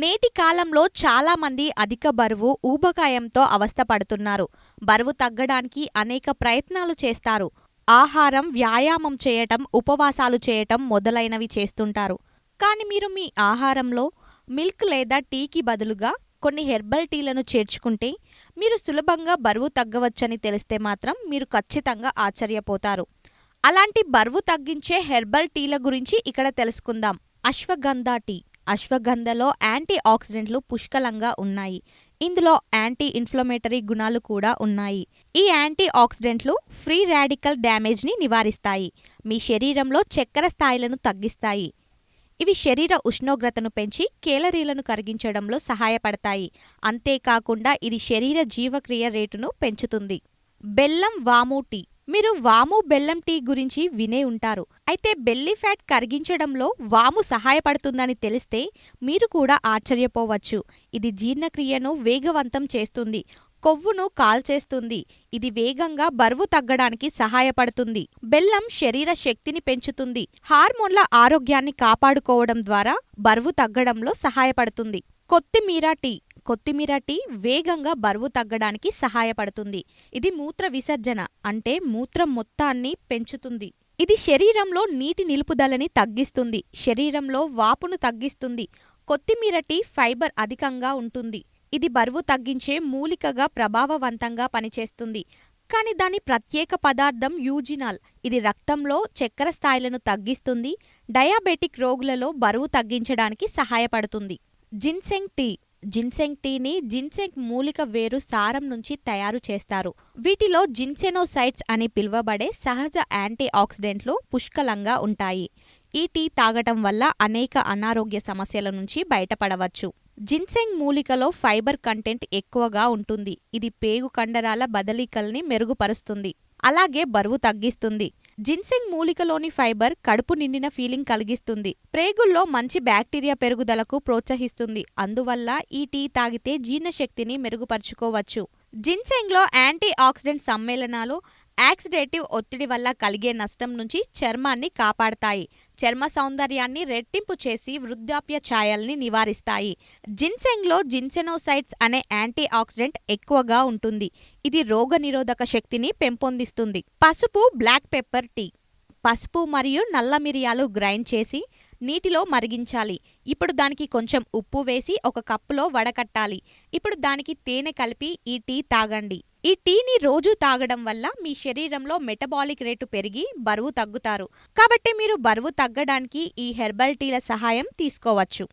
నేటి కాలంలో చాలామంది అధిక బరువు, ఊబకాయంతో అవస్థపడుతున్నారు. బరువు తగ్గడానికి అనేక ప్రయత్నాలు చేస్తారు. ఆహారం, వ్యాయామం చేయటం, ఉపవాసాలు చేయటం మొదలైనవి చేస్తుంటారు. కానీ మీరు మీ ఆహారంలో మిల్క్ లేదా టీకి బదులుగా కొన్ని హెర్బల్ టీలను చేర్చుకుంటే మీరు సులభంగా బరువు తగ్గవచ్చని తెలిస్తే మాత్రం మీరు ఖచ్చితంగా ఆశ్చర్యపోతారు. అలాంటి బరువు తగ్గించే హెర్బల్ టీల గురించి ఇక్కడ తెలుసుకుందాం. అశ్వగంధ టీ. అశ్వగంధలో యాంటీ ఆక్సిడెంట్లు పుష్కలంగా ఉన్నాయి. ఇందులో యాంటీ ఇన్ఫ్లమేటరీ గుణాలు కూడా ఉన్నాయి. ఈ యాంటీ ఆక్సిడెంట్లు ఫ్రీ రాడికల్ డ్యామేజ్ని నివారిస్తాయి. మీ శరీరంలో చక్కెర స్థాయిలను తగ్గిస్తాయి. ఇవి శరీర ఉష్ణోగ్రతను పెంచి కేలరీలను కరిగించడంలో సహాయపడతాయి. అంతేకాకుండా ఇది శరీర జీవక్రియ రేటును పెంచుతుంది. బెల్లం వాము టీ. మీరు వాము బెల్లం టీ గురించి వినే ఉంటారు. అయితే బెల్లీ ఫ్యాట్ కరిగించడంలో వాము సహాయపడుతుందని తెలిస్తే మీరు కూడా ఆశ్చర్యపోవచ్చు. ఇది జీర్ణక్రియను వేగవంతం చేస్తుంది, కొవ్వును కాల్చేస్తుంది. ఇది వేగంగా బరువు తగ్గడానికి సహాయపడుతుంది. బెల్లం శరీర శక్తిని పెంచుతుంది. హార్మోన్ల ఆరోగ్యాన్ని కాపాడుకోవడం ద్వారా బరువు తగ్గడంలో సహాయపడుతుంది. కొత్తిమీర టీ. కొత్తిమీర టీ వేగంగా బరువు తగ్గడానికి సహాయపడుతుంది. ఇది మూత్ర విసర్జన అంటే మూత్రం మొత్తాన్ని పెంచుతుంది. ఇది శరీరంలో నీటి నిలుపుదలని తగ్గిస్తుంది. శరీరంలో వాపును తగ్గిస్తుంది. కొత్తిమీర టీ ఫైబర్ అధికంగా ఉంటుంది. ఇది బరువు తగ్గించే మూలికగా ప్రభావవంతంగా పనిచేస్తుంది. కానీ దాని ప్రత్యేక పదార్థం యూజినాల్. ఇది రక్తంలో చక్కెర స్థాయిలను తగ్గిస్తుంది. డయాబెటిక్ రోగులలో బరువు తగ్గించడానికి సహాయపడుతుంది. Ginseng tea. జిన్సెంగ్ టీని జిన్సెంగ్ మూలిక వేరు సారం నుంచి తయారు చేస్తారు. వీటిలో జిన్సెనోసైడ్స్ అని పిలువబడే సహజ యాంటీ ఆక్సిడెంట్లు పుష్కలంగా ఉంటాయి. ఈ టీ తాగటం వల్ల అనేక అనారోగ్య సమస్యల నుంచి బయటపడవచ్చు. జిన్సెంగ్ మూలికలో ఫైబర్ కంటెంట్ ఎక్కువగా ఉంటుంది. ఇది పేగు కండరాల బదలికల్ని మెరుగుపరుస్తుంది, అలాగే బరువు తగ్గిస్తుంది. జిన్సెంగ్ మూలికలోని ఫైబర్ కడుపు నిండిన ఫీలింగ్ కలిగిస్తుంది. ప్రేగుల్లో మంచి బ్యాక్టీరియా పెరుగుదలకు ప్రోత్సహిస్తుంది. అందువల్ల ఈ టీ తాగితే జీర్ణశక్తిని మెరుగుపరుచుకోవచ్చు. జిన్సెంగ్లో యాంటీ ఆక్సిడెంట్ సమ్మేళనాలు ఆక్సిడేటివ్ ఒత్తిడి వల్ల కలిగే నష్టం నుంచి చర్మాన్ని కాపాడతాయి. చర్మ సౌందర్యాన్ని రెట్టింపు చేసి వృద్ధాప్య ఛాయల్ని నివారిస్తాయి. జిన్సెంగ్లో జిన్సెనోసైడ్స్ అనే యాంటీ ఆక్సిడెంట్ ఎక్కువగా ఉంటుంది. ఇది రోగనిరోధక శక్తిని పెంపొందిస్తుంది. పసుపు, బ్లాక్ పెప్పర్ టీ. పసుపు మరియు నల్ల మిరియాలు గ్రైండ్ చేసి నీటిలో మరిగించాలి. ఇప్పుడు దానికి కొంచెం ఉప్పు వేసి ఒక కప్పులో వడకట్టాలి. ఇప్పుడు దానికి తేనె కలిపి ఈ టీ తాగండి. ఈ టీని రోజు తాగడం వల్ల మీ శరీరంలో మెటబాలిక్ రేటు పెరిగి బరువు తగ్గుతారు. కాబట్టి మీరు బరువు తగ్గడానికి ఈ హెర్బల్ టీల సహాయం తీసుకోవచ్చు.